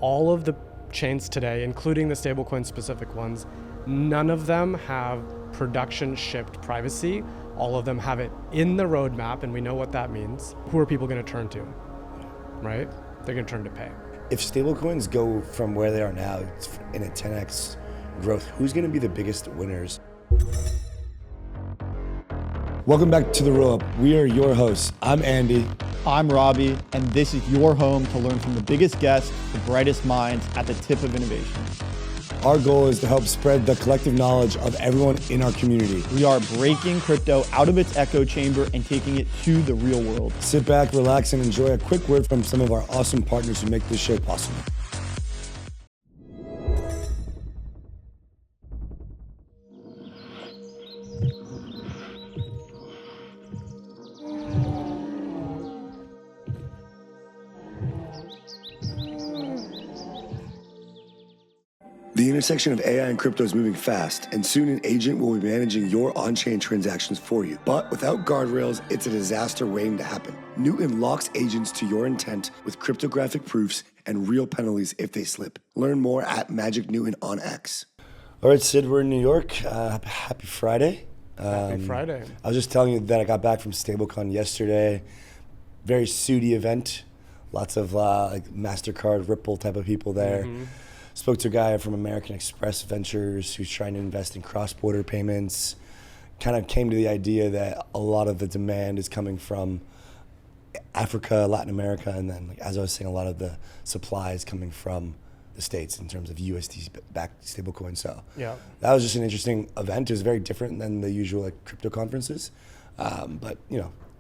all of the chains today, including the stablecoin specific ones, none of them have production shipped privacy. All of them have it in the roadmap, and we know what that means. Who are people going to turn to, right? They're going to turn to Pay. If stablecoins go from where they are now in a 10x growth, who's going to be the biggest winners? Welcome back to the Rollup. We are your hosts. I'm Andy. I'm Robbie, and this is your home to learn from the biggest guests, the brightest minds at the tip of innovation. Our goal is to help spread the collective knowledge of everyone in our community. We are breaking crypto out of its echo chamber and taking it to the real world. Sit back, relax, and enjoy a quick word from some of our awesome partners who make this show possible. The intersection of AI and crypto is moving fast, and soon an agent will be managing your on-chain transactions for you. But without guardrails, it's a disaster waiting to happen. Newton locks agents to your intent with cryptographic proofs and real penalties if they slip. Learn more at Magic Newton on X. All right, Sid, we're in New York. Happy Friday. Happy Friday. I was just telling you that I got back from Stablecoin yesterday. Very sooty event. Lots of like MasterCard, Ripple type of people there. Mm-hmm. Spoke to a guy from American Express Ventures who's trying to invest in cross-border payments. Kind of came to the idea that a lot of the demand is coming from Africa, Latin America, and then, like, as I was saying, a lot of the supply is coming from the States in terms of USD-backed stablecoin. So yeah, that was just an interesting event. It was very different than the usual crypto conferences, but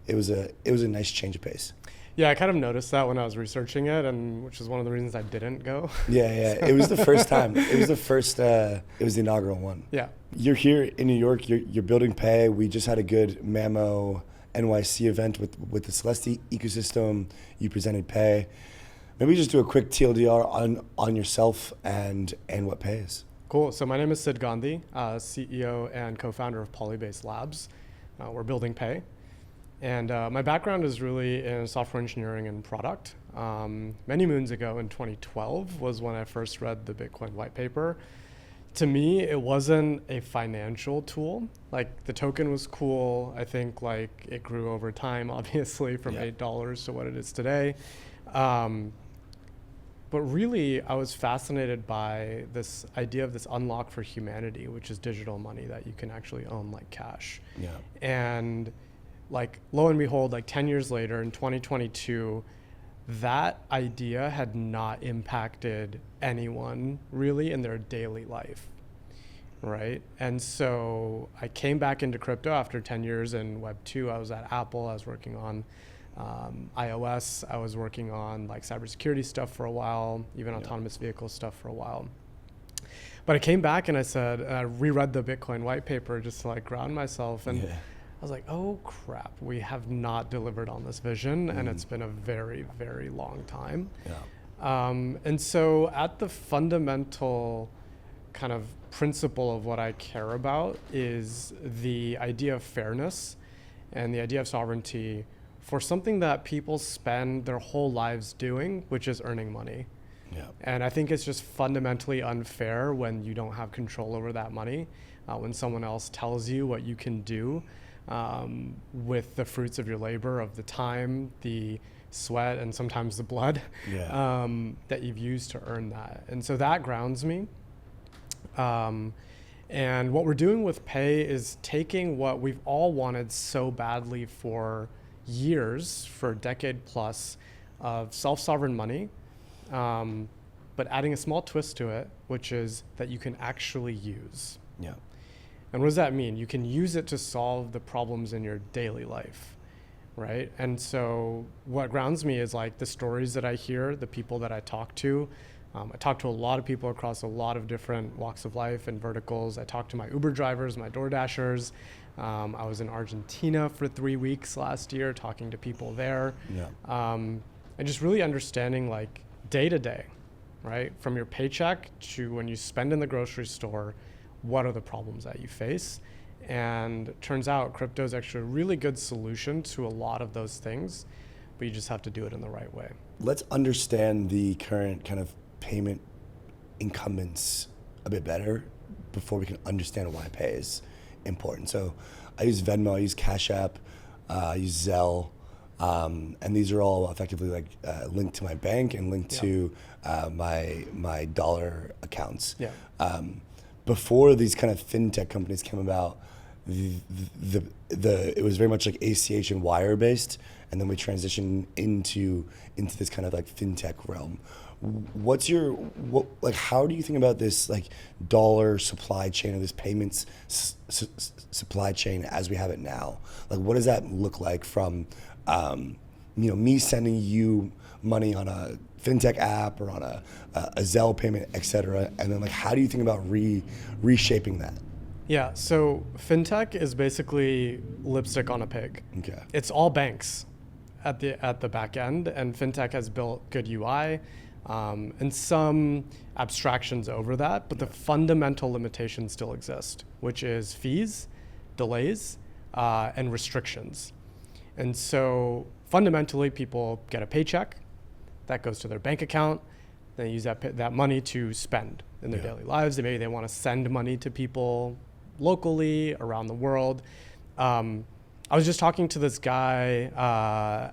it was a nice change of pace. Yeah, I kind of noticed that when I was researching it, and which is one of the reasons I didn't go. Yeah. It was the first time. It was the inaugural one. Yeah. You're here in New York. You're building Pay. We just had a good Mamo NYC event with the Celeste ecosystem. You presented Pay. Maybe just do a quick TLDR on yourself and what Pay is. Cool. So my name is Sid Gandhi, CEO and co-founder of PolyBase Labs. We're building Pay. And my background is really in software engineering and product. Many moons ago in 2012 was when I first read the Bitcoin white paper. To me, it wasn't a financial tool. Like, the token was cool. I think it grew over time, obviously, from $8 to what it is today. But really, I was fascinated by this idea of this unlock for humanity, which is digital money that you can actually own like cash. Yeah. And lo and behold, 10 years later in 2022, that idea had not impacted anyone really in their daily life, right? And so I came back into crypto after 10 years in Web 2. I was at Apple. I was working on iOS. I was working on cybersecurity stuff for a while, even autonomous vehicle stuff for a while. But I came back and I reread the Bitcoin white paper just to ground myself. And I was like, oh crap, we have not delivered on this vision, and it's been a very, very long time. Yeah. And so at the fundamental kind of principle of what I care about is the idea of fairness and the idea of sovereignty for something that people spend their whole lives doing, which is earning money. Yeah. And I think it's just fundamentally unfair when you don't have control over that money, when someone else tells you what you can do with the fruits of your labor, of the time, the sweat, and sometimes the blood that you've used to earn that. And so that grounds me. And what we're doing with Pay is taking what we've all wanted so badly for years, for a decade plus, of self-sovereign money, but adding a small twist to it, which is that you can actually use. Yeah. And what does that mean? You can use it to solve the problems in your daily life, right? And so what grounds me is the stories that I hear, the people that I talk to. I talk to a lot of people across a lot of different walks of life and verticals. I talk to my Uber drivers, my Door Dashers. I was in Argentina for 3 weeks last year talking to people there. Yeah. And just really understanding day to day, right? From your paycheck to when you spend in the grocery store, what are the problems that you face? And it turns out crypto is actually a really good solution to a lot of those things, but you just have to do it in the right way. Let's understand the current kind of payment incumbents a bit better before we can understand why Pay is important. So I use Venmo, I use Cash App, I use Zelle, and these are all effectively like linked to my bank and linked to my dollar accounts. Yeah. Before these kind of fintech companies came about, it was very much like ACH and wire based, and then we transitioned into this kind of like fintech realm. How do you think about this like dollar supply chain or this payments supply chain as we have it now? Like, what does that look like from, me sending you money on a fintech app or on a Zelle payment, et cetera, and then like, how do you think about reshaping that? Yeah, so fintech is basically lipstick on a pig. Okay. It's all banks at the back end, and fintech has built good UI and some abstractions over that, but the fundamental limitations still exist, which is fees, delays, and restrictions. And so fundamentally, people get a paycheck that goes to their bank account. They use that money to spend in their daily lives. Maybe they want to send money to people locally, around the world. I was just talking to this guy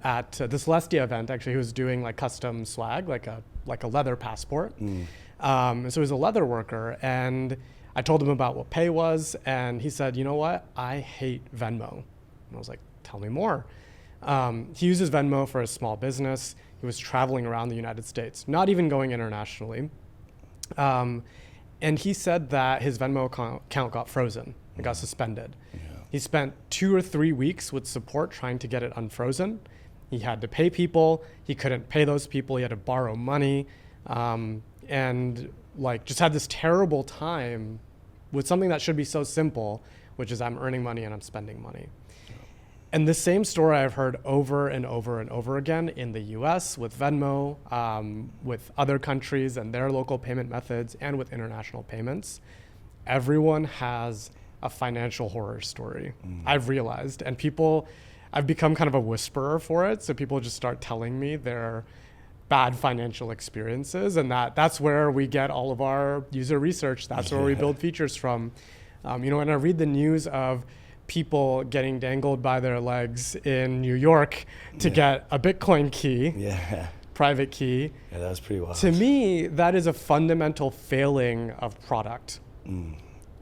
at this Celestia event, actually, who was doing like custom swag, like a leather passport. So he was a leather worker, and I told him about what Pay was, and he said, you know what? I hate Venmo. And I was like, tell me more. He uses Venmo for a small business. He was traveling around the United States, not even going internationally. And he said that his Venmo account got frozen. It got suspended. Yeah. He spent 2 or 3 weeks with support trying to get it unfrozen. He had to pay people. He couldn't pay those people. He had to borrow money. And like just had this terrible time with something that should be so simple, which is I'm earning money and I'm spending money. And the same story I've heard over and over and over again in the US with Venmo, with other countries and their local payment methods, and with international payments. Everyone has a financial horror story, I've realized. And I've become kind of a whisperer for it. So people just start telling me their bad financial experiences. And that's where we get all of our user research. That's where we build features from. When I read the news of people getting dangled by their legs in New York to get a Bitcoin key, private key. Yeah, that was pretty wild. To me, that is a fundamental failing of product,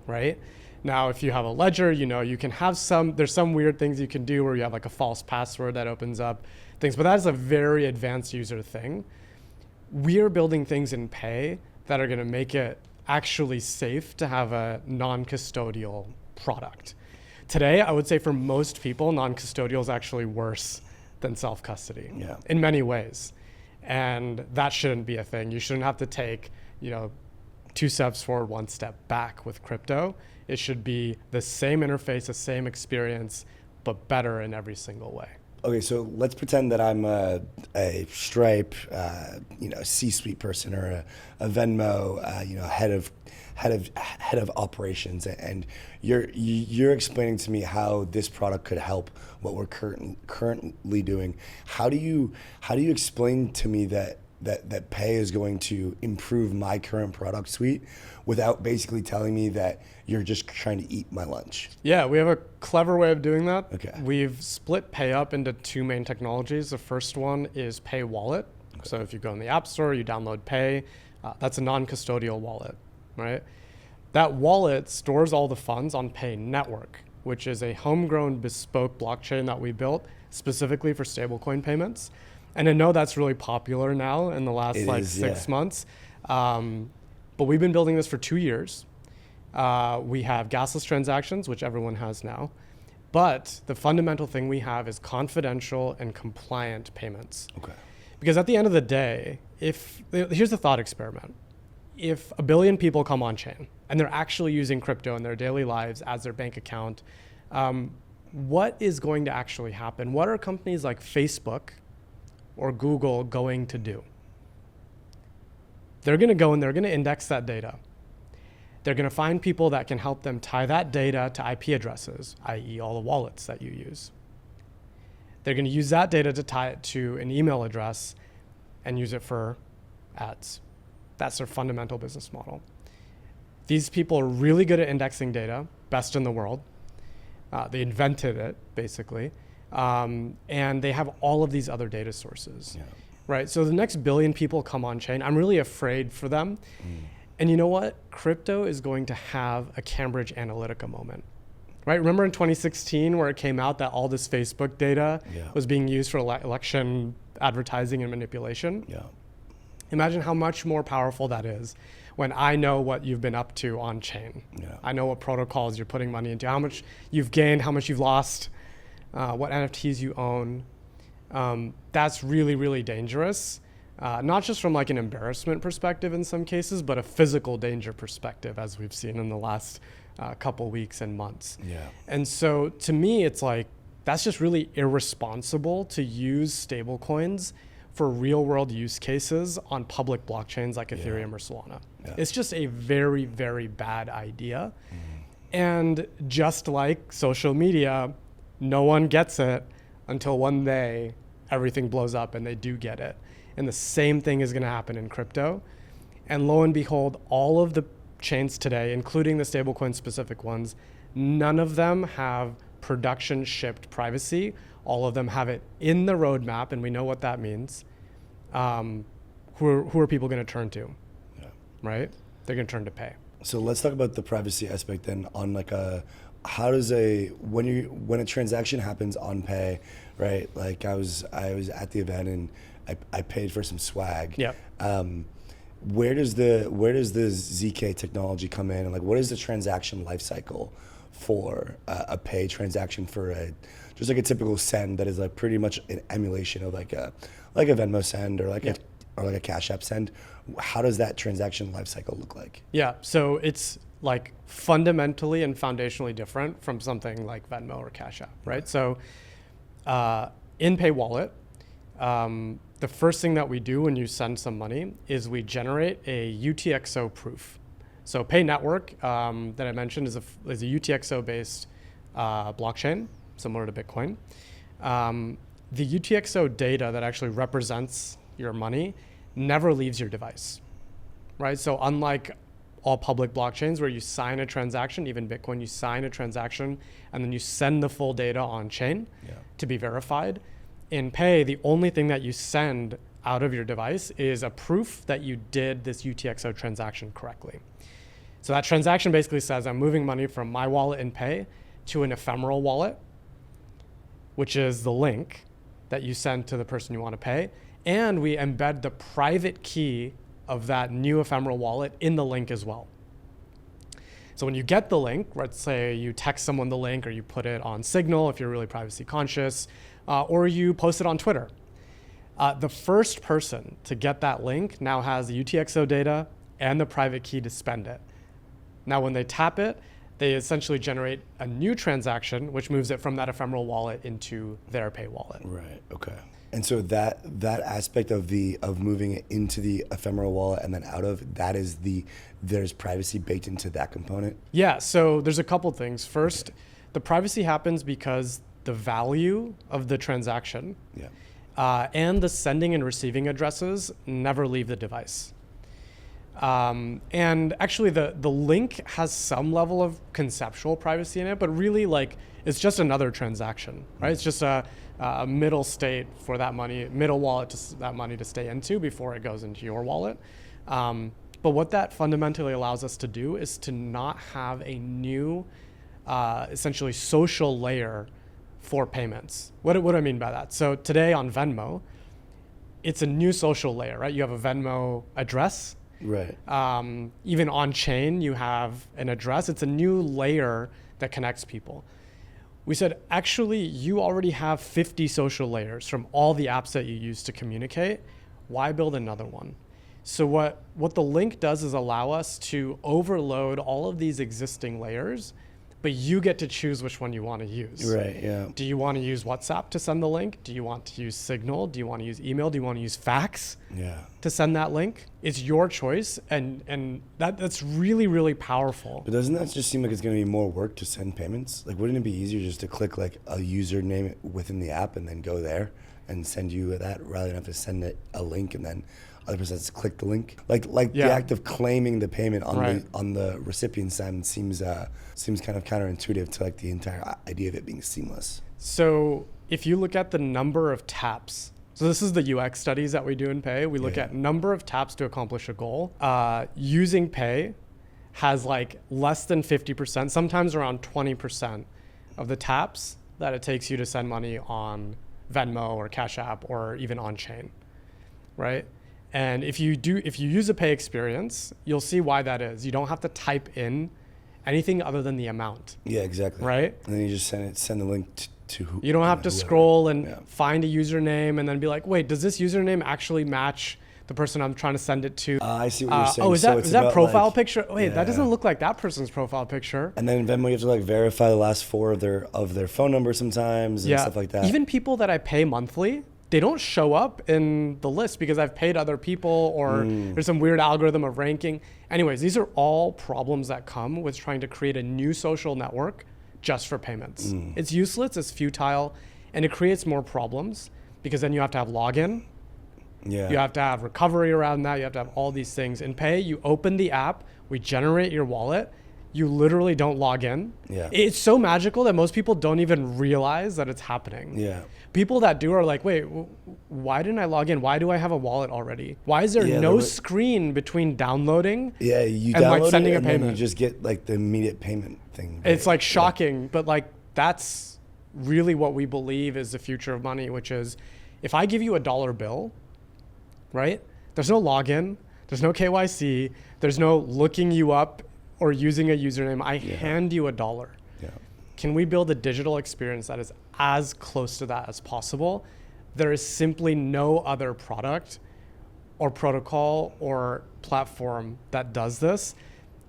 right? Now, if you have a ledger, you can have there's some weird things you can do where you have like a false password that opens up things, but that is a very advanced user thing. We are building things in Pay that are gonna make it actually safe to have a non-custodial product. Today, I would say for most people, non-custodial is actually worse than self-custody in many ways. And that shouldn't be a thing. You shouldn't have to take, 2 steps forward, 1 step back with crypto. It should be the same interface, the same experience, but better in every single way. Okay, so let's pretend that I'm a Stripe, C-suite person or a Venmo, head of operations, and you're explaining to me how this product could help what we're currently doing. How do you explain to me that Pay is going to improve my current product suite without basically telling me that you're just trying to eat my lunch? Yeah, we have a clever way of doing that. Okay. We've split Pay up into 2 main technologies. The first one is Pay Wallet. Okay. So if you go in the App Store, you download Pay. That's a non-custodial wallet, right? That wallet stores all the funds on Pay Network, which is a homegrown bespoke blockchain that we built specifically for stablecoin payments. And I know that's really popular now in the last 6 months. But we've been building this for 2 years. We have gasless transactions, which everyone has now. But the fundamental thing we have is confidential and compliant payments. Okay. Because at the end of the day, here's the thought experiment. If 1 billion people come on chain and they're actually using crypto in their daily lives as their bank account, what is going to actually happen? What are companies like Facebook or Google going to do? They're going to go and they're going to index that data. They're going to find people that can help them tie that data to IP addresses, i.e. all the wallets that you use. They're going to use that data to tie it to an email address and use it for ads. That's their fundamental business model. These people are really good at indexing data, best in the world. They invented it, basically. And they have all of these other data sources, right? So the next billion people come on chain. I'm really afraid for them. And you know what? Crypto is going to have a Cambridge Analytica moment, right? Remember in 2016 where it came out that all this Facebook data was being used for election advertising and manipulation? Imagine how much more powerful that is when I know what you've been up to on chain. I know what protocols you're putting money into, how much you've gained, how much you've lost, what NFTs you own. That's really, really dangerous. Not just from like an embarrassment perspective in some cases, but a physical danger perspective, as we've seen in the last couple weeks and months. And so to me, it's like, that's just really irresponsible to use stablecoins for real world use cases on public blockchains like Ethereum or Solana. It's just a very, very bad idea. And just like social media, no one gets it until one day everything blows up and they do get it. And the same thing is going to happen in crypto. And lo and behold, all of the chains today, including the stablecoin specific ones, none of them have production shipped privacy. All of them have it in the roadmap, and we know what that means. Who are people going to turn to? Right? They're going to turn to Pay. So let's talk about the privacy aspect then. On like how does when a transaction happens on Pay, right? Like I was at the event and I paid for some swag. Where does the ZK technology come in, and like what is the transaction lifecycle for a Pay transaction for just like a typical send that is like pretty much an emulation of like a Venmo send or like a Cash App send? How does that transaction lifecycle look like? So it's like fundamentally and foundationally different from something like Venmo or Cash App, right? So in Pay Wallet, the first thing that we do when you send some money is we generate a UTXO proof. So Pay Network that I mentioned is a UTXO-based blockchain, similar to Bitcoin. The UTXO data that actually represents your money never leaves your device, right? So unlike all public blockchains where you sign a transaction, even Bitcoin, you sign a transaction and then you send the full data on chain to be verified. In Pay, the only thing that you send out of your device is a proof that you did this UTXO transaction correctly. So that transaction basically says I'm moving money from my wallet in Pay to an ephemeral wallet, which is the link that you send to the person you want to pay. And we embed the private key of that new ephemeral wallet in the link as well. So when you get the link, let's say you text someone the link or you put it on Signal if you're really privacy conscious, or you post it on Twitter. The first person to get that link now has the UTXO data and the private key to spend it. Now when they tap it, they essentially generate a new transaction, which moves it from that ephemeral wallet into their Pay wallet. Right, okay. And so that aspect of moving it into the ephemeral wallet and then out of, there's privacy baked into that component? Yeah, so there's a couple things. First, the privacy happens because the value of the transaction and the sending and receiving addresses never leave the device. And actually the link has some level of conceptual privacy in it, but really like it's just another transaction, right? It's just a middle state for that money, middle wallet that money to stay into before it goes into your wallet. But what that fundamentally allows us to do is to not have a new, essentially social layer for payments. What do I mean by that? So today on Venmo, it's a new social layer, right? You have a Venmo address. Right. Even on chain, you have an address. It's a new layer that connects people. We said, actually, you already have 50 social layers from all the apps that you use to communicate. Why build another one? So what the link does is allow us to overload all of these existing layers, but you get to choose which one you want to use. Right, yeah. Do you want to use WhatsApp to send the link? Do you want to use Signal? Do you want to use email? Do you want to use fax to send that link? It's your choice, and that's really, really powerful. But doesn't that just seem like it's going to be more work to send payments? Like, wouldn't it be easier just to click like a username within the app and then go there and send you that rather than have to send it a link and then other person has to click the link. Like the act of claiming the payment on the recipient side seems kind of counterintuitive to like the entire idea of it being seamless. So if you look at the number of taps, so this is the UX studies that we do in Payy. We look at number of taps to accomplish a goal. Using Payy has like less than 50%, sometimes around 20% of the taps that it takes you to send money on Venmo or Cash App or even on chain, right? And if you use a Payy experience, you'll see why that is. You don't have to type in anything other than the amount. Yeah, exactly. Right? And then you just send the link to who. You don't have to scroll and find a username and then be like, wait, does this username actually match the person I'm trying to send it to? I see what you're saying. Oh, is that profile like, picture? Wait, that doesn't look like that person's profile picture. And then Venmo, you have to like verify the last four of their phone number sometimes and stuff like that. Even people that I pay monthly, they don't show up in the list because I've paid other people or there's some weird algorithm of ranking. Anyways, these are all problems that come with trying to create a new social network just for payments. It's useless, it's futile, and it creates more problems because then you have to have login. Yeah. You have to have recovery around that. You have to have all these things. In Payy, you open the app, we generate your wallet. You literally don't log in. Yeah. It's so magical that most people don't even realize that it's happening. Yeah. People that do are like, wait, why didn't I log in? Why do I have a wallet already? Why is there no screen between downloading you and download like sending it a and payment? then you just get like the immediate payment thing. It's like shocking, but like that's really what we believe is the future of money, which is if I give you a dollar bill, right? There's no login, there's no KYC, there's no looking you up or using a username. I hand you $1. Yeah. Can we build a digital experience that is as close to that as possible? There is simply no other product or protocol or platform that does this.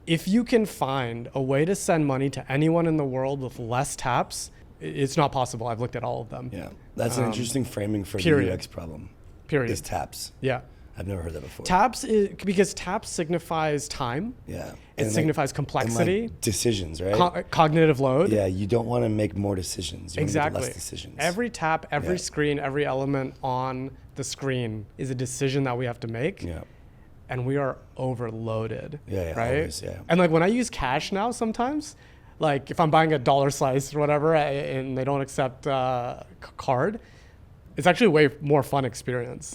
If you can find a way to send money to anyone in the world with less taps, it's not possible. I've looked at all of them. Yeah, that's an interesting framing for period. the UX problem. Period. Is taps. Yeah. I've never heard that before. Taps is because taps signifies time. Yeah. It signifies complexity. And like decisions, right? Cognitive load. Yeah, you don't want to make more decisions. You Exactly. want to make less decisions. Every tap, every screen, every element on the screen is a decision that we have to make. Yeah. And we are overloaded. Yeah, right? Always, yeah. And like when I use cash now sometimes, like if I'm buying a dollar slice or whatever and they don't accept card, it's actually a way more fun experience.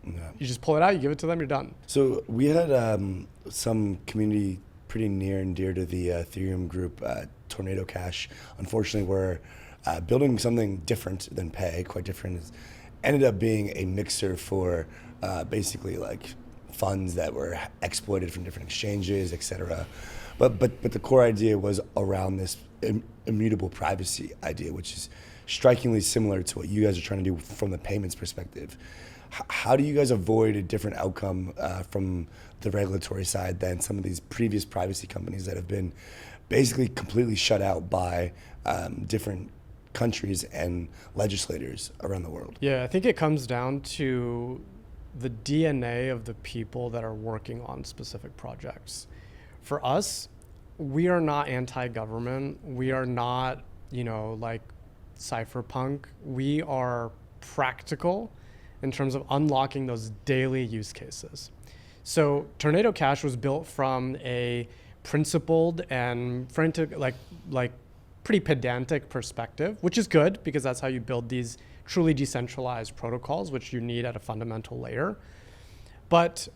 Yeah. You just pull it out, you give it to them, you're done. So we had some community pretty near and dear to the Ethereum group, Tornado Cash. Unfortunately, we're building something different than Payy, quite different. It ended up being a mixer for basically like funds that were exploited from different exchanges, et cetera. But the core idea was around this immutable privacy idea, which is strikingly similar to what you guys are trying to do from the payments perspective. How do you guys avoid a different outcome from the regulatory side than some of these previous privacy companies that have been basically completely shut out by different countries and legislators around the world? Yeah, I think it comes down to the DNA of the people that are working on specific projects. For us, we are not anti-government. We are not, like cypherpunk. We are practical in terms of unlocking those daily use cases. So Tornado Cash was built from a principled and frantic, like pretty pedantic perspective, which is good because that's how you build these truly decentralized protocols, which you need at a fundamental layer. But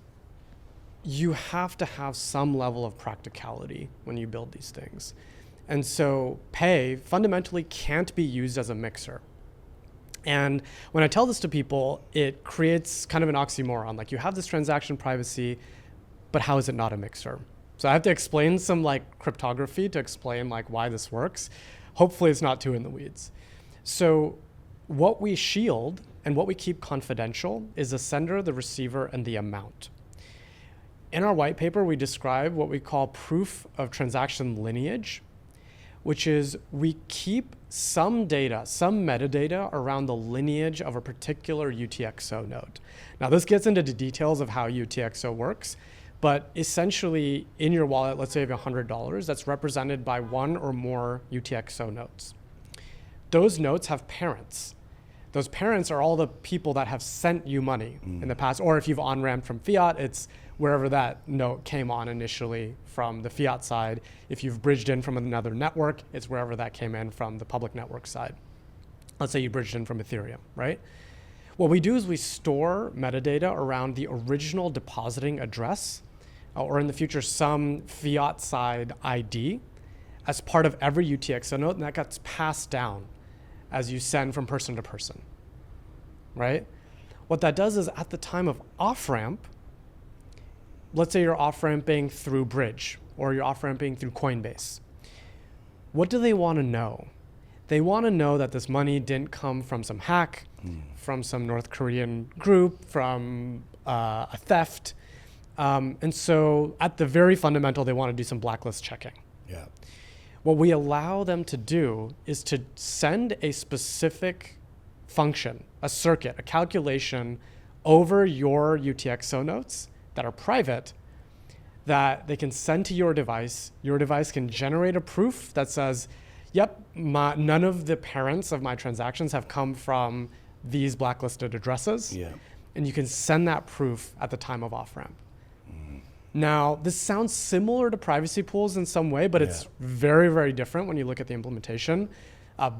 you have to have some level of practicality when you build these things. And so Payy fundamentally can't be used as a mixer. And when I tell this to people, it creates kind of an oxymoron. Like you have this transaction privacy, but how is it not a mixer? So I have to explain some like cryptography to explain like why this works. Hopefully it's not too in the weeds. So what we shield and what we keep confidential is the sender, the receiver, and the amount. In our white paper, we describe what we call proof of transaction lineage, which is we keep some data, some metadata around the lineage of a particular UTXO node. Now this gets into the details of how UTXO works, but essentially in your wallet, let's say you have $100, that's represented by one or more UTXO nodes. Those nodes have parents. Those parents are all the people that have sent you money in the past, or if you've on-ramped from fiat, it's wherever that note came on initially from the fiat side. If you've bridged in from another network, it's wherever that came in from the public network side. Let's say you bridged in from Ethereum, right? What we do is we store metadata around the original depositing address, or in the future, some fiat side ID as part of every UTXO note, and that gets passed down as you send from person to person, right? What that does is at the time of off-ramp, let's say you're off-ramping through Bridge or you're off-ramping through Coinbase. What do they want to know? They want to know that this money didn't come from some hack, from some North Korean group, from a theft. And so at the very fundamental, they want to do some blacklist checking. Yeah. What we allow them to do is to send a specific function, a circuit, a calculation over your UTXO notes that are private that they can send to your device. Your device can generate a proof that says, yep, none of the parents of my transactions have come from these blacklisted addresses. Yeah. And you can send that proof at the time of off-ramp. Now, this sounds similar to privacy pools in some way, but it's very, very different when you look at the implementation.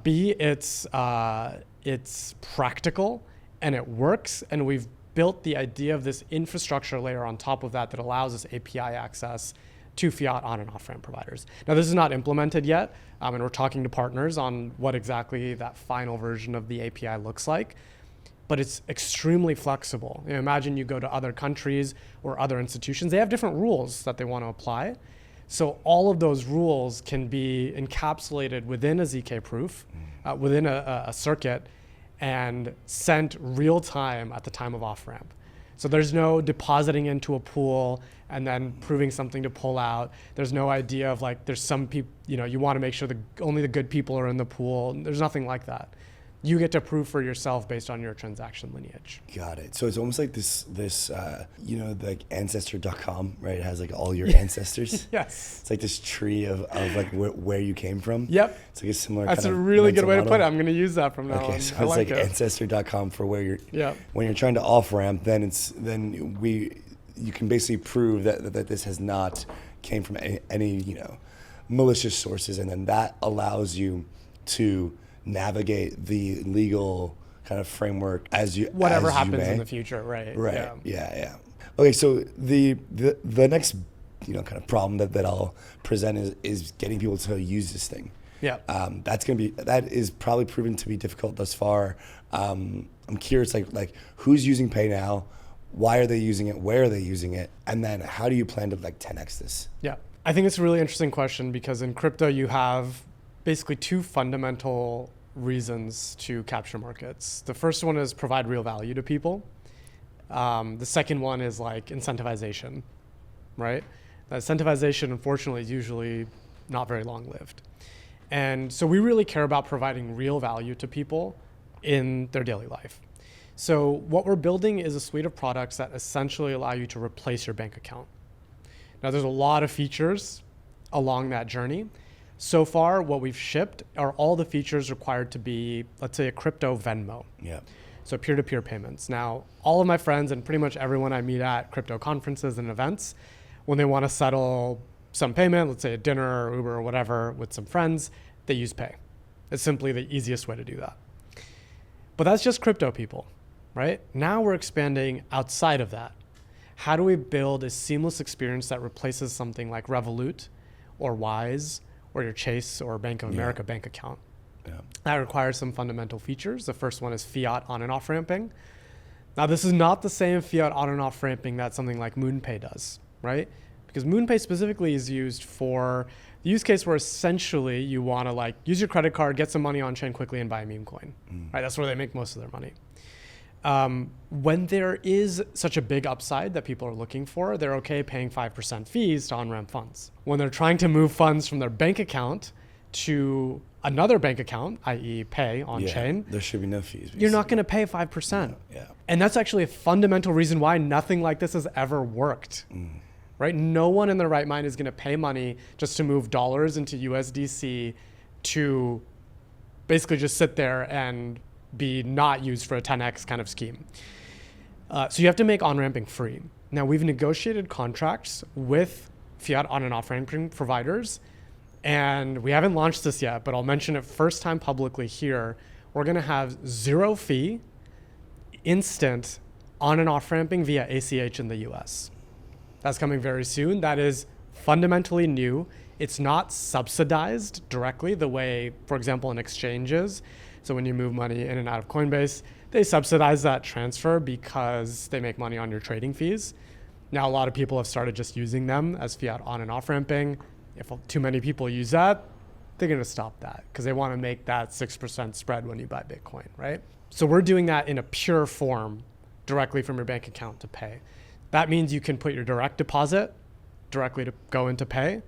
It's practical and it works, and we've built the idea of this infrastructure layer on top of that that allows us API access to fiat on and off-ramp providers. Now, this is not implemented yet, and we're talking to partners on what exactly that final version of the API looks like. But it's extremely flexible. You know, imagine you go to other countries or other institutions, they have different rules that they want to apply. So all of those rules can be encapsulated within a ZK proof, within a circuit, and sent real time at the time of off-ramp. So there's no depositing into a pool and then proving something to pull out. There's no idea of like, there's some people, you want to make sure only the good people are in the pool. There's nothing like that. You get to prove for yourself based on your transaction lineage. Got it. So it's almost like this like ancestor.com, right? It has like all your ancestors. Yes. It's like this tree of like where you came from. Yep. It's like a similar That's kind a of really good mental way to model. put it. I'm going to use that from now on. Okay, so I it's like it. ancestor.com for where you're, when you're trying to off-ramp, you can basically prove that this has not came from any malicious sources, and then that allows you to navigate the legal kind of framework whatever as happens may. in the future, right? Right. Yeah. Okay, so the next kind of problem that I'll present is getting people to use this thing. Yeah. That is probably proven to be difficult thus far. I'm curious, like who's using Payy now? Why are they using it? Where are they using it? And then how do you plan to 10x this? Yeah, I think it's a really interesting question because in crypto you have basically two fundamental reasons to capture markets. The first one is provide real value to people. The second one is like incentivization, right? That incentivization, unfortunately, is usually not very long-lived. And so we really care about providing real value to people in their daily life. So what we're building is a suite of products that essentially allow you to replace your bank account. Now, there's a lot of features along that journey. So far, what we've shipped are all the features required to be, let's say, a crypto Venmo. Yeah. So peer-to-peer payments. Now, all of my friends and pretty much everyone I meet at crypto conferences and events, when they want to settle some payment, let's say a dinner or Uber or whatever with some friends, they use Payy. It's simply the easiest way to do that. But that's just crypto people, right? Now we're expanding outside of that. How do we build a seamless experience that replaces something like Revolut or Wise or your Chase or Bank of America bank account? Yeah. That requires some fundamental features. The first one is fiat on and off ramping. Now, this is not the same fiat on and off ramping that something like MoonPay does, right? Because MoonPay specifically is used for the use case where essentially you want to use your credit card, get some money on chain quickly and buy a meme coin, right? That's where they make most of their money. When there is such a big upside that people are looking for, they're okay paying 5% fees to on-ramp funds. When they're trying to move funds from their bank account to another bank account, i.e. Payy on-chain, there should be no fees. You're not going to pay 5%. Yeah. And that's actually a fundamental reason why nothing like this has ever worked, right? No one in their right mind is going to pay money just to move dollars into USDC to basically just sit there and be not used for a 10x kind of scheme. So you have to make on-ramping free. Now, we've negotiated contracts with fiat on and off-ramping providers, and we haven't launched this yet, but I'll mention it first time publicly here. We're going to have 0 fee, instant on and off-ramping via ACH in the US. That's coming very soon. That is fundamentally new. It's not subsidized directly the way, for example, an exchange is. So when you move money in and out of Coinbase, they subsidize that transfer because they make money on your trading fees. Now, a lot of people have started just using them as fiat on and off ramping. If too many people use that, they're going to stop that because they want to make that 6% spread when you buy Bitcoin, right? So we're doing that in a pure form directly from your bank account to Pay. That means you can put your direct deposit directly to go into Pay.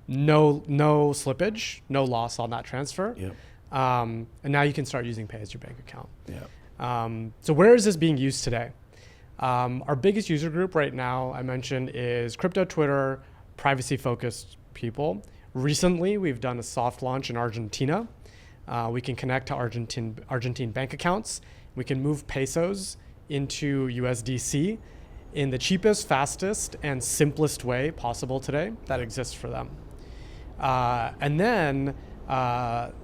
No slippage, no loss on that transfer. Yep. And now you can start using Pay as your bank account. Yeah. So where is this being used today? Our biggest user group right now, I mentioned, is crypto Twitter, privacy-focused people. Recently, we've done a soft launch in Argentina. We can connect to Argentine bank accounts. We can move pesos into USDC in the cheapest, fastest, and simplest way possible today that exists for them. And then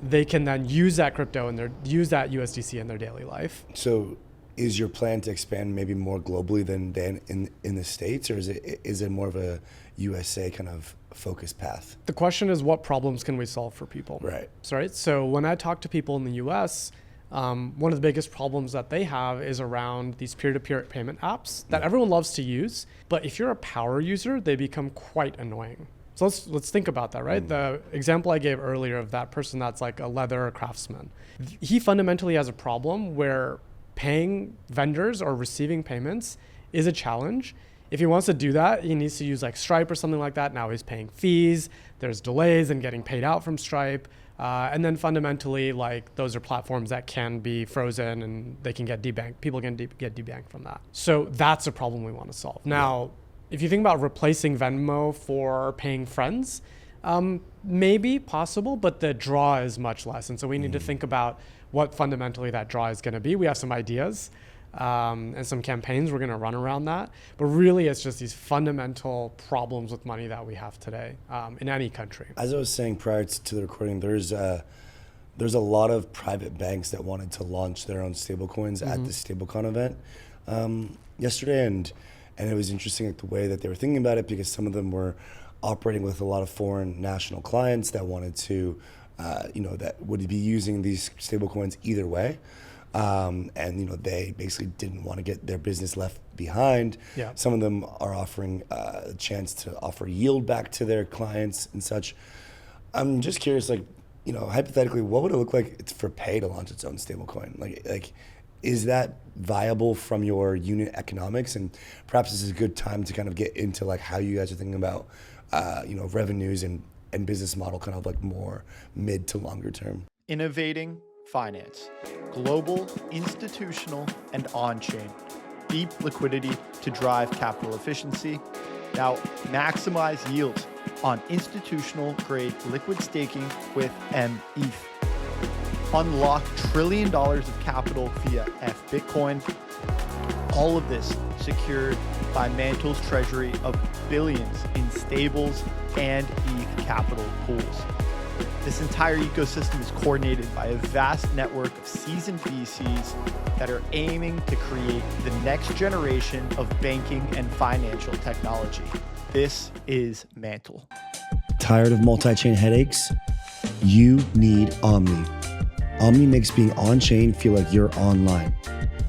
they can then use that crypto and use that USDC in their daily life. So is your plan to expand maybe more globally than in the States, or is it more of a USA kind of focused path? The question is, what problems can we solve for people? Right. So when I talk to people in the US, one of the biggest problems that they have is around these peer-to-peer payment apps that everyone loves to use. But if you're a power user, they become quite annoying. So let's think about that, right? The example I gave earlier of that person that's like a leather craftsman, he fundamentally has a problem where paying vendors or receiving payments is a challenge. If he wants to do that, he needs to use like Stripe or something like that. Now he's paying fees. There's delays in getting paid out from Stripe. And then fundamentally, like, those are platforms that can be frozen and they can get debanked. People can get debanked from that. So that's a problem we want to solve. Now, if you think about replacing Venmo for paying friends, maybe possible, but the draw is much less. And so we need to think about what fundamentally that draw is going to be. We have some ideas and some campaigns we're going to run around that. But really, it's just these fundamental problems with money that we have today in any country. As I was saying prior to the recording, there's a lot of private banks that wanted to launch their own stablecoins at the Stablecoin event yesterday, and it was interesting, like, the way that they were thinking about it, because some of them were operating with a lot of foreign national clients that wanted to, that would be using these stablecoins either way. And they basically didn't want to get their business left behind. Yeah. Some of them are offering a chance to offer yield back to their clients and such. I'm just curious, like, hypothetically, what would it look like for Pay to launch its own stablecoin? Like, is that viable from your unit economics? And perhaps this is a good time to kind of get into like how you guys are thinking about, revenues and business model, kind of like more mid to longer term. Innovating finance, global, institutional, and on-chain. Deep liquidity to drive capital efficiency. Now, maximize yields on institutional-grade liquid staking with METH. Unlock $1 trillion of capital via Bitcoin. All of this secured by Mantle's treasury of billions in stables and ETH capital pools. This entire ecosystem is coordinated by a vast network of seasoned VCs that are aiming to create the next generation of banking and financial technology. This is Mantle. Tired of multi-chain headaches? You need Omni. Omni makes being on-chain feel like you're online.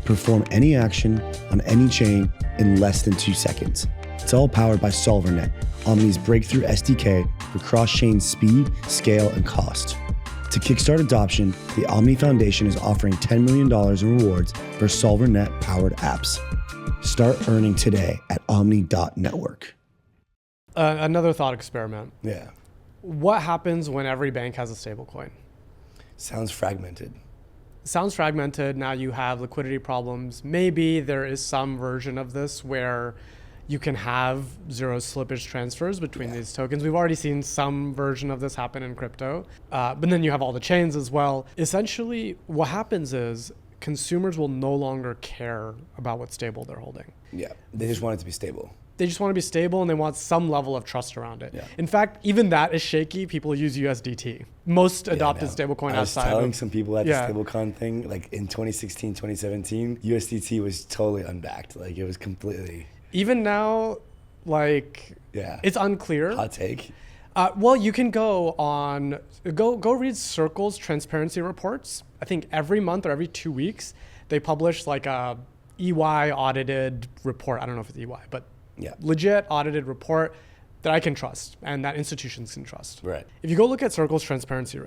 Perform any action on any chain in less than 2 seconds. It's all powered by SolverNet, Omni's breakthrough SDK for cross-chain speed, scale, and cost. To kickstart adoption, the Omni Foundation is offering $10 million in rewards for SolverNet-powered apps. Start earning today at omni.network. Another thought experiment. Yeah. What happens when every bank has a stablecoin? Sounds fragmented. Sounds fragmented. Now you have liquidity problems. Maybe there is some version of this where, You can have zero slippage transfers between these tokens. We've already seen some version of this happen in crypto, but then you have all the chains as well. Essentially, what happens is consumers will no longer care about what stable they're holding. Yeah, they just want it to be stable. They just want to be stable and they want some level of trust around it. Yeah. In fact, even that is shaky. People use USDT. Most adopted stablecoin outside. I was telling some people at the stablecoin thing, like in 2016, 2017, USDT was totally unbacked. Like it was completely. Even now, like, it's unclear. Hot take. Well, you can go read Circle's transparency reports. I think every month or every 2 weeks, they publish like a EY audited report. I don't know if it's EY, but legit audited report that I can trust and that institutions can trust. Right. If you go look at Circle's transparency,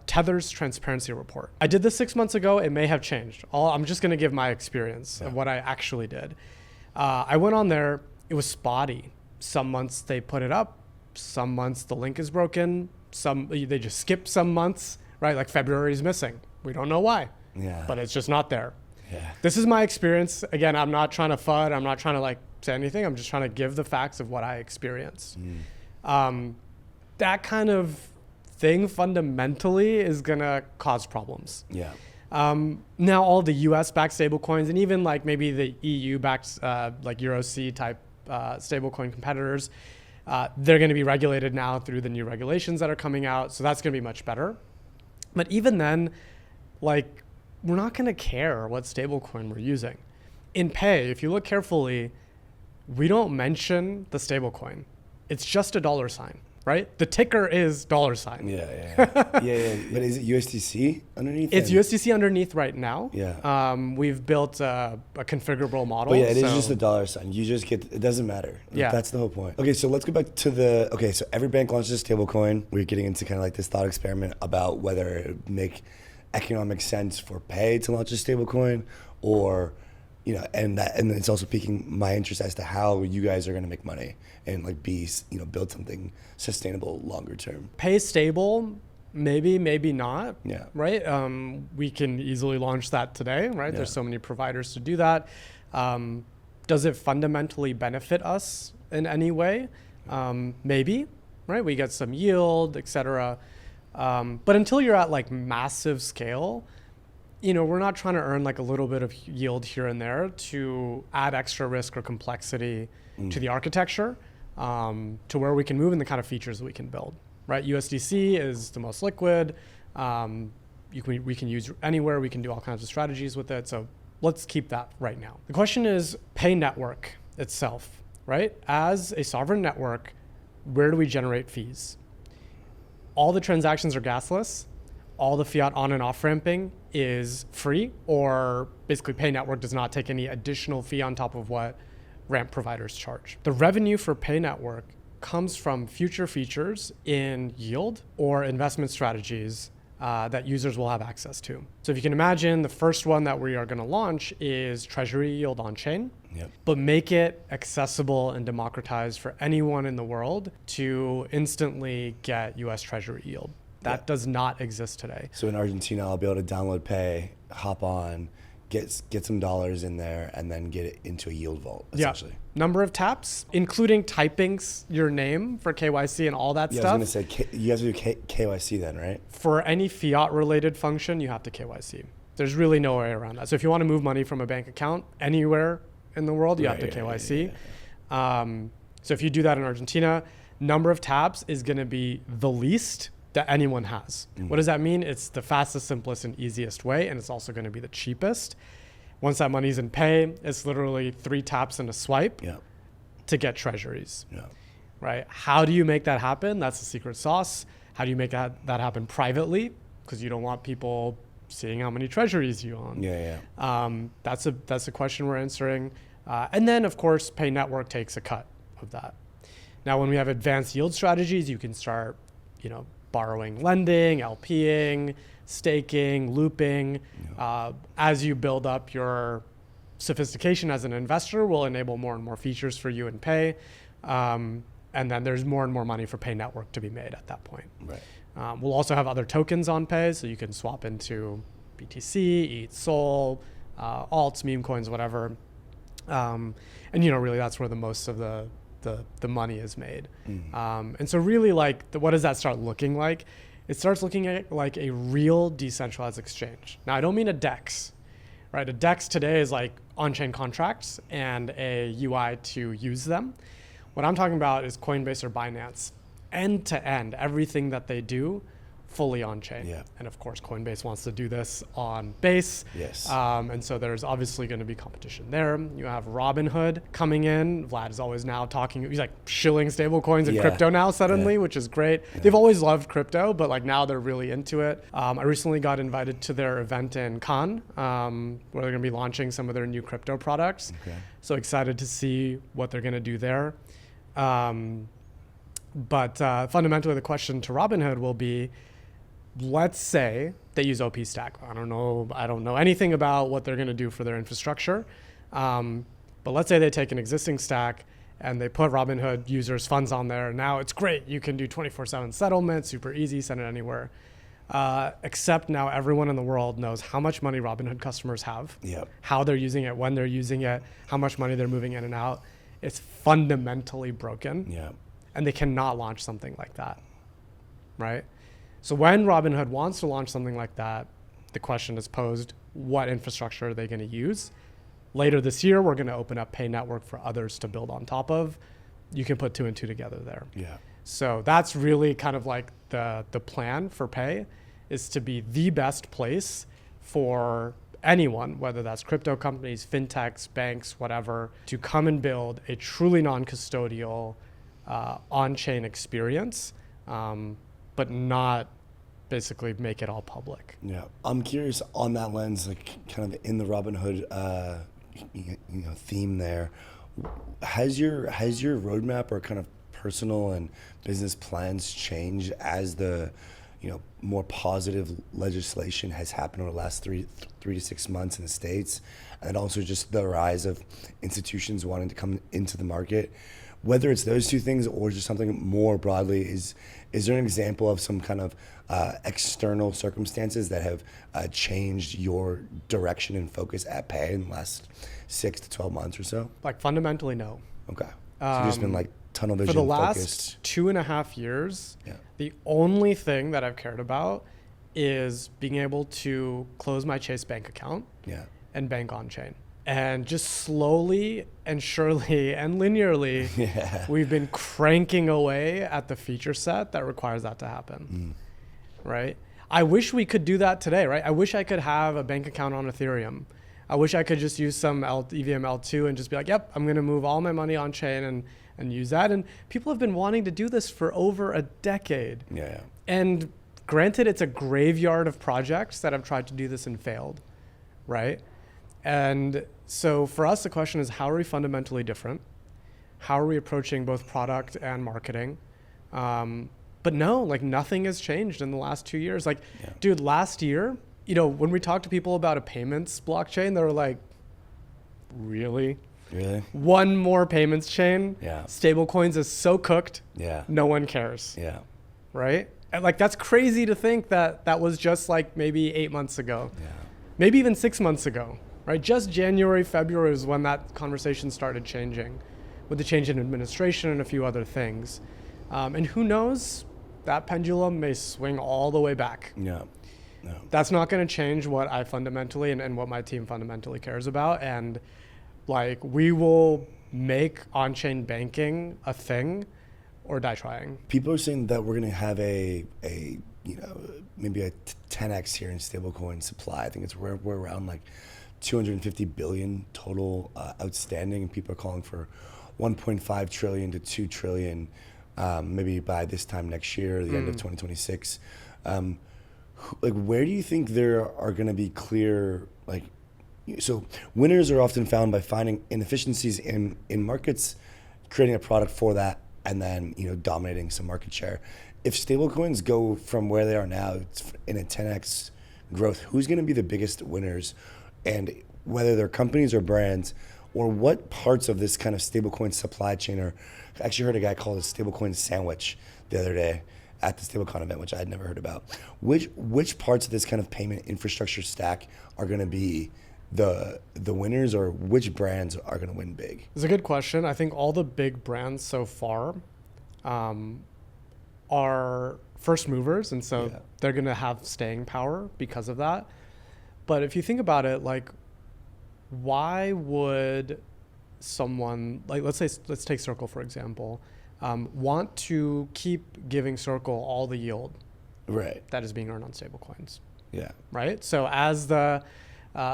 Tether's transparency report, I did this 6 months ago. It may have changed. I'm just going to give my experience of what I actually did. I went on there. It was spotty. Some months they put it up. Some months the link is broken. Some they just skip some months, right? Like February is missing. We don't know why, but it's just not there. Yeah. This is my experience. Again, I'm not trying to FUD. I'm not trying to like say anything. I'm just trying to give the facts of what I experienced. That kind of thing fundamentally is gonna cause problems. Yeah. Now all the US-backed stablecoins and even like maybe the EU-backed like EuroC type stablecoin competitors, they're going to be regulated now through the new regulations that are coming out. So that's going to be much better. But even then, like, we're not going to care what stablecoin we're using. In Pay, if you look carefully, we don't mention the stablecoin. It's just a $sign, right? The ticker is $sign. Yeah. But is it USDC underneath? It's USDC underneath right now. Yeah. We've built a configurable model. But yeah, it is just a $sign. You just get, it doesn't matter. Yeah. That's the whole point. Okay, so let's go back to so every bank launches a stablecoin. We're getting into kind of like this thought experiment about whether it would make economic sense for Pay to launch a stablecoin or, and it's also piquing my interest as to how you guys are going to make money and like build something sustainable longer term. Pay stable, maybe not. Yeah. Right. We can easily launch that today. Right. Yeah. There's so many providers to do that. Does it fundamentally benefit us in any way? Maybe. Right. We get some yield, etc. But until you're at like massive scale, we're not trying to earn like a little bit of yield here and there to add extra risk or complexity to the architecture, to where we can move and the kind of features that we can build, right? USDC is the most liquid. We can use anywhere. We can do all kinds of strategies with it. So let's keep that right now. The question is Pay network itself, right? As a sovereign network, where do we generate fees? All the transactions are gasless. All the fiat on and off ramping is free, or basically Pay network does not take any additional fee on top of what ramp providers charge. The revenue for Pay network comes from future features in yield or investment strategies that users will have access to. So if you can imagine, the first one that we are going to launch is treasury yield on chain, but make it accessible and democratized for anyone in the world to instantly get US treasury yield. That does not exist today. So in Argentina, I'll be able to download Pay, hop on, get some dollars in there, and then get it into a yield vault, essentially. Yeah. Number of taps, including typing your name for KYC and all that stuff. I was going to say, you have to do KYC then, right? For any fiat-related function, you have to KYC. There's really no way around that. So if you want to move money from a bank account anywhere in the world, you have to KYC. So if you do that in Argentina, number of taps is going to be the least that anyone has. What does that mean? It's the fastest, simplest, and easiest way, and it's also going to be the cheapest. Once that money's in Pay, it's literally 3 taps and a swipe to get treasuries. Right? How do you make that happen? That's the secret sauce. How do you make that happen privately? Because you don't want people seeing how many treasuries you own. That's a question we're answering. And then, of course, Pay network takes a cut of that. Now, when we have advanced yield strategies, you can start, borrowing, lending, LPing, staking, looping. As you build up your sophistication as an investor, will enable more and more features for you in Pay. And then there's more and more money for Pay network to be made at that point. Right. We'll also have other tokens on Pay, so you can swap into BTC, ETH, Sol, alts, meme coins, whatever. And really that's where the most of the money is made. And so really what does that start looking like? It starts looking at like a real decentralized exchange. Now I don't mean a DEX, right? A DEX today is like on-chain contracts and a UI to use them. What I'm talking about is Coinbase or Binance, end to end, everything that they do fully on-chain. Yeah. And of course, Coinbase wants to do this on Base. Yes. And so there's obviously going to be competition there. You have Robinhood coming in. Vlad is always now talking, he's like shilling stablecoins and crypto now suddenly, which is great. Yeah. They've always loved crypto, but like now they're really into it. I recently got invited to their event in Cannes, where they're going to be launching some of their new crypto products. Okay. So excited to see what they're going to do there. But fundamentally the question to Robinhood will be, let's say they use OP Stack. I don't know anything about what they're going to do for their infrastructure. But let's say they take an existing stack and they put Robinhood users' funds on there. Now it's great. You can do 24/7 settlement, super easy, send it anywhere. Except now everyone in the world knows how much money Robinhood customers have, how they're using it, when they're using it, how much money they're moving in and out. It's fundamentally broken. Yeah. And they cannot launch something like that, right? So when Robinhood wants to launch something like that, the question is posed, what infrastructure are they going to use? Later this year, we're going to open up Payy Network for others to build on top of. You can put 2 and 2 together there. Yeah. So that's really kind of like the plan for Payy, is to be the best place for anyone, whether that's crypto companies, fintechs, banks, whatever, to come and build a truly non-custodial on-chain experience, but not basically make it all public. Yeah, I'm curious on that lens, like kind of in the Robinhood, theme there. Has your roadmap or kind of personal and business plans changed as the more positive legislation has happened over the last three to 6 months in the States, and also just the rise of institutions wanting to come into the market? Whether it's those two things or just something more broadly, is there an example of some kind of external circumstances that have changed your direction and focus at Payy in the last 6 to 12 months or so? Like fundamentally, no. Okay. So you've just been like tunnel vision for the focused. last 2.5 years, the only thing that I've cared about is being able to close my Chase bank account and bank on chain. And just slowly and surely and linearly, we've been cranking away at the feature set that requires that to happen, right? I wish we could do that today, right? I wish I could have a bank account on Ethereum. I wish I could just use some EVM L2 and just be like, yep, I'm going to move all my money on chain and use that. And people have been wanting to do this for over a decade. Yeah. And granted, it's a graveyard of projects that have tried to do this and failed, right? And so for us, the question is, how are we fundamentally different? How are we approaching both product and marketing? But no, like nothing has changed in the last 2 years. Like, dude, last year, when we talked to people about a payments blockchain, they were like, really? Really? One more payments chain? Yeah. Stablecoins is so cooked. Yeah. No one cares. Yeah. Right? And like, that's crazy to think that was just like maybe 8 months ago. Yeah. Maybe even 6 months ago. Right, just January, February was when that conversation started changing, with the change in administration and a few other things. And who knows, that pendulum may swing all the way back. Yeah. No. That's not going to change what I fundamentally and what my team fundamentally cares about. And like, we will make on-chain banking a thing or die trying. People are saying that we're going to have maybe a 10x here in stablecoin supply. I think we're around like 250 billion total outstanding, and people are calling for 1.5 trillion to 2 trillion maybe by this time next year, the end of 2026. Like, where do you think there are going to be clear, like, so winners are often found by finding inefficiencies in markets, creating a product for that, and then dominating some market share. If stablecoins go from where they are now in a 10x growth, who's going to be the biggest winners? And whether they're companies or brands, or what parts of this kind of stablecoin supply chain are, I actually heard a guy call it a stablecoin sandwich the other day at the Stablecoin event, which I had never heard about. Which parts of this kind of payment infrastructure stack are going to be the winners, or which brands are going to win big? It's a good question. I think all the big brands so far are first movers, and so they're going to have staying power because of that. But if you think about it, like, why would someone, like, let's take Circle, for example, want to keep giving Circle all the yield that is being earned on stablecoins? Yeah. Right? So as the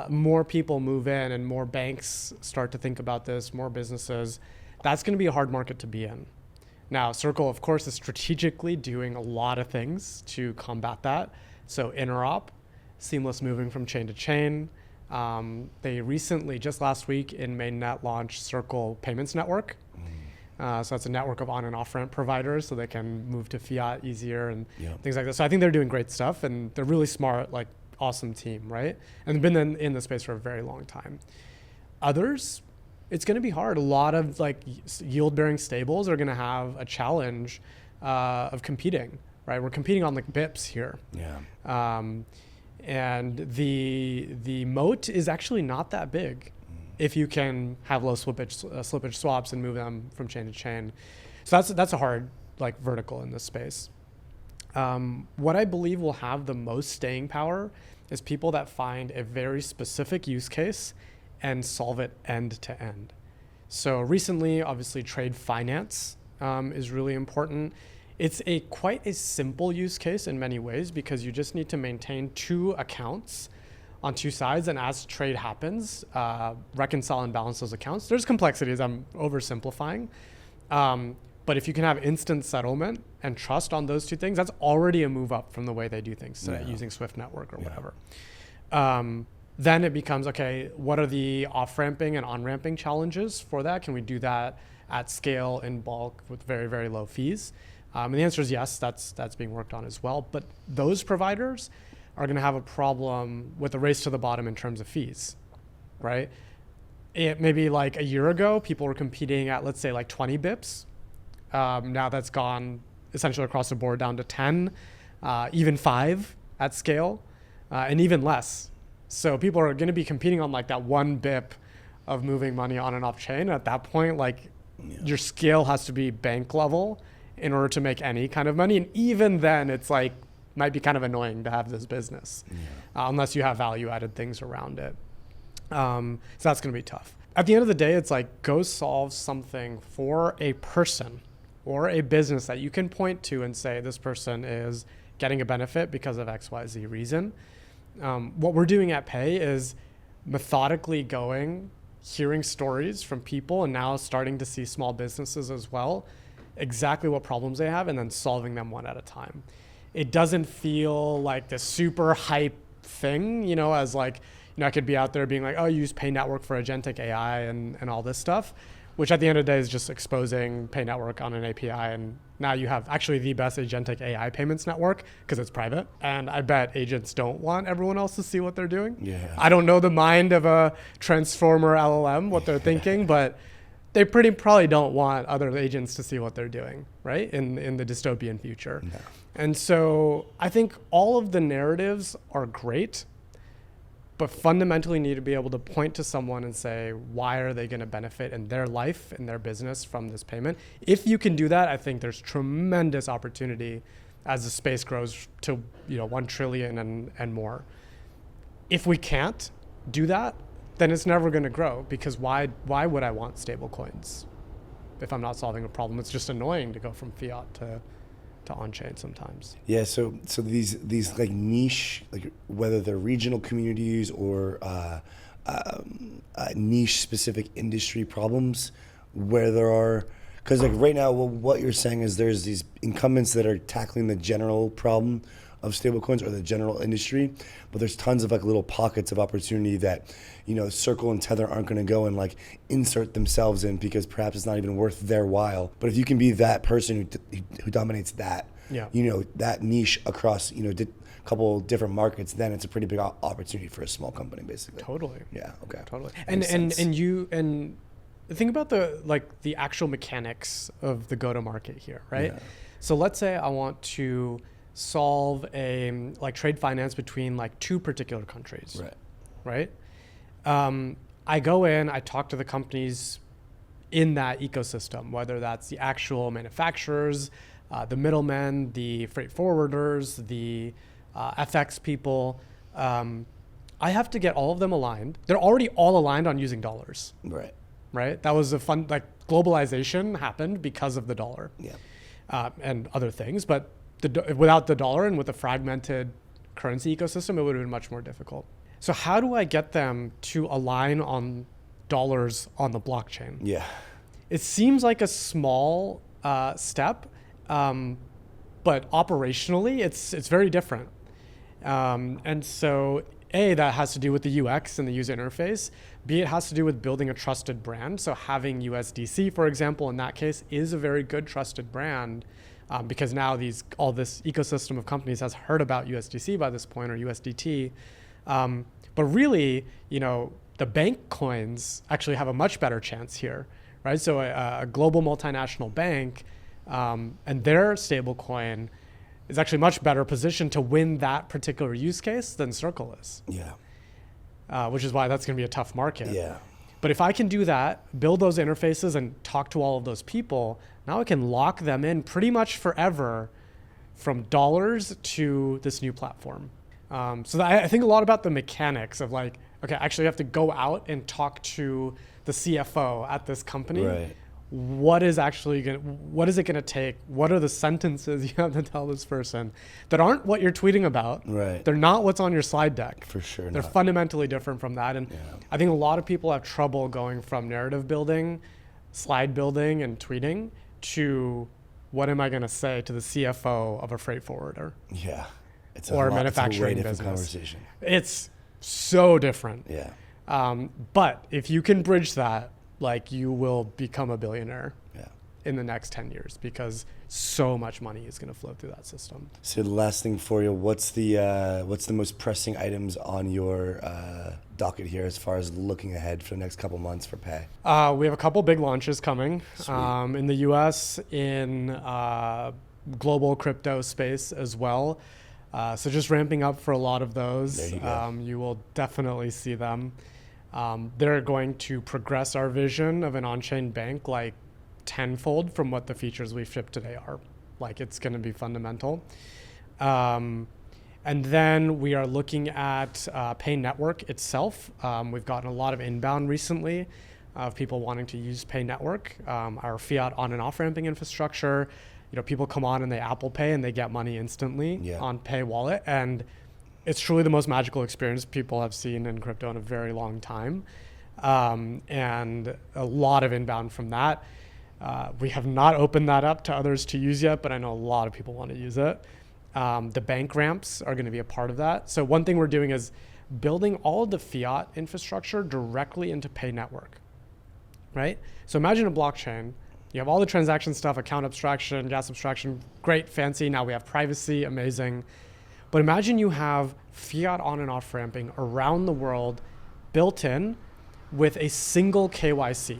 more people move in and more banks start to think about this, more businesses, that's going to be a hard market to be in. Now, Circle, of course, is strategically doing a lot of things to combat that. So interop, seamless moving from chain to chain. They recently, just last week in mainnet, launched Circle Payments Network. So that's a network of on and off ramp providers, so they can move to fiat easier and things like that. So I think they're doing great stuff, and they're really smart, like, awesome team, right? And they've been in the space for a very long time. Others, it's going to be hard. A lot of, like, yield-bearing stables are going to have a challenge of competing, right? We're competing on, like, bips here. And the moat is actually not that big if you can have low slippage swaps and move them from chain to chain. So that's a hard, like, vertical in this space. What I believe will have the most staying power is people that find a very specific use case and solve it end to end. So recently, obviously, trade finance is really important. It's quite a simple use case in many ways, because you just need to maintain 2 accounts on 2 sides, and as trade happens, reconcile and balance those accounts. There's complexities, I'm oversimplifying. But if you can have instant settlement and trust on those 2 things, that's already a move up from the way they do things today, using Swift Network or whatever. Then it becomes, okay, what are the off-ramping and on-ramping challenges for that? Can we do that at scale in bulk with very, very low fees? And the answer is yes, that's being worked on as well. But those providers are going to have a problem with the race to the bottom in terms of fees, right? Maybe like a year ago, people were competing at, let's say, like 20 bips. Now that's gone essentially across the board down to 10, even 5 at scale, and even less. So people are going to be competing on, like, that 1 bip of moving money on and off chain. At that point, like, your scale has to be bank level in order to make any kind of money. And even then, it's like, might be kind of annoying to have this business unless you have value added things around it. So that's going to be tough. At the end of the day, it's like, go solve something for a person or a business that you can point to and say, this person is getting a benefit because of XYZ reason. What we're doing at Payy is methodically hearing stories from people, and now starting to see small businesses as well, exactly what problems they have, and then solving them one at a time. It doesn't feel like this super hype thing, as like, I could be out there being like, oh, use Pay Network for agentic AI and all this stuff, which at the end of the day is just exposing Pay Network on an API. And now you have actually the best agentic AI payments network because it's private. And I bet agents don't want everyone else to see what they're doing. I don't know the mind of a transformer LLM, what they're thinking, but they probably don't want other agents to see what they're doing, right? In the dystopian future. And so I think all of the narratives are great, but fundamentally need to be able to point to someone and say, why are they going to benefit in their life, in their business from this payment? If you can do that, I think there's tremendous opportunity as the space grows to 1 trillion and more. If we can't do that, then it's never going to grow, because why would I want stablecoins if I'm not solving a problem? It's just annoying to go from fiat to on-chain sometimes. Yeah, so these like niche, like whether they're regional communities or niche specific industry problems, where there are, because like right now, what you're saying is there's these incumbents that are tackling the general problem of stablecoins or the general industry, but there's tons of like little pockets of opportunity that, Circle and Tether aren't going to go and like insert themselves in because perhaps it's not even worth their while. But if you can be that person who dominates that, that niche across, a couple different markets, then it's a pretty big opportunity for a small company, basically. Totally. Yeah. Okay. Totally. And think about the actual mechanics of the go-to-market here, right? Yeah. So let's say I want to solve a trade finance between 2 particular countries, right? I go in, I talk to the companies in that ecosystem, whether that's the actual manufacturers, the middlemen, the freight forwarders, the FX people. I have to get all of them aligned. They're already all aligned on using dollars. Right? That was a fun, like globalization happened because of the dollar. And other things. But without the dollar and with a fragmented currency ecosystem, it would have been much more difficult. So how do I get them to align on dollars on the blockchain? It seems like a small step, but operationally, it's very different. And so A, that has to do with the UX and the user interface. B, it has to do with building a trusted brand. So having USDC, for example, in that case, is a very good trusted brand because now all this ecosystem of companies has heard about USDC by this point, or USDT. But really, the bank coins actually have a much better chance here, right? So a global multinational bank and their stablecoin is actually much better positioned to win that particular use case than Circle is. Which is why that's going to be a tough market. But if I can do that, build those interfaces and talk to all of those people, now I can lock them in pretty much forever from dollars to this new platform. So I think a lot about the mechanics of like, okay, actually you have to go out and talk to the CFO at this company. What is it going to take? What are the sentences you have to tell this person that aren't what you're tweeting about? They're not what's on your slide deck. For sure. They're fundamentally different from that. And I think a lot of people have trouble going from narrative building, slide building, and tweeting to what am I going to say to the CFO of a freight forwarder? Or a manufacturing business. Conversation. It's so different. But if you can bridge that, like you will become a billionaire in the next 10 years because so much money is going to flow through that system. So the last thing for you, what's the most pressing items on your docket here as far as looking ahead for the next couple months for Payy? We have a couple big launches coming in the US, in global crypto space as well. So just ramping up for a lot of those. There you go. You will definitely see them. They're going to progress our vision of an on-chain bank like tenfold from what the features we've shipped today are. Like it's going to be fundamental. And then we are looking at Payy Network itself. We've gotten a lot of inbound recently of people wanting to use Payy Network, our fiat on and off ramping infrastructure. People come on and they Apple Pay and they get money instantly on Payy Wallet. And it's truly the most magical experience people have seen in crypto in a very long time. And a lot of inbound from that. We have not opened that up to others to use yet, but I know a lot of people want to use it. The bank ramps are going to be a part of that. So one thing we're doing is building all of the fiat infrastructure directly into Payy Network, right? So imagine a blockchain. You have all the transaction stuff, account abstraction, gas abstraction, great, fancy. Now we have privacy, amazing. But imagine you have fiat on and off ramping around the world built in with a single KYC.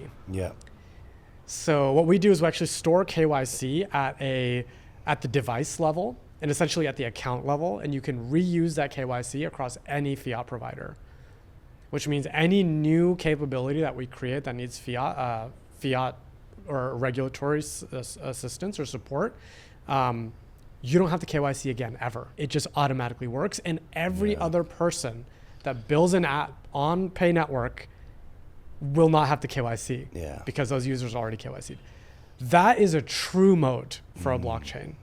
So what we do is we actually store KYC at the device level and essentially at the account level, and you can reuse that KYC across any fiat provider, which means any new capability that we create that needs fiat or regulatory assistance or support, you don't have to KYC again ever. It just automatically works. And every other person that builds an app on Payy Network will not have to KYC because those users are already KYC'd. That is a true moat for a blockchain,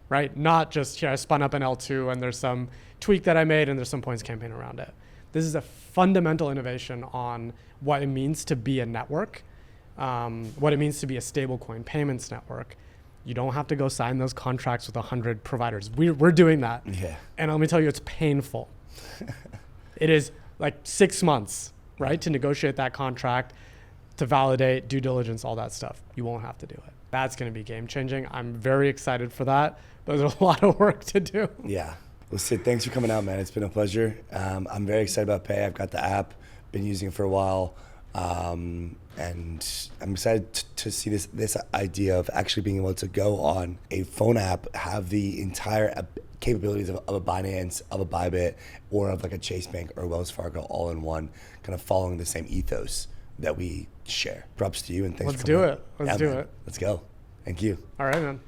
right? Not just here, I spun up an L2 and there's some tweak that I made and there's some points campaign around it. This is a fundamental innovation on what it means to be a network, what it means to be a stablecoin payments network. You don't have to go sign those contracts with 100 providers. We're doing that. And let me tell you, it's painful. It is like 6 months, right, to negotiate that contract, to validate, due diligence, all that stuff. You won't have to do it. That's going to be game changing. I'm very excited for that, but there's a lot of work to do. Well, Sid, thanks for coming out, man. It's been a pleasure. I'm very excited about Payy. I've got the app, been using it for a while. And I'm excited to see this idea of actually being able to go on a phone app, have the entire capabilities of a Binance, of a Bybit, or of like a Chase Bank or Wells Fargo all in one, kind of following the same ethos that we share. Props to you and thanks Let's for do coming it. up. Let's do man. it. Let's go. Thank you. All right, man.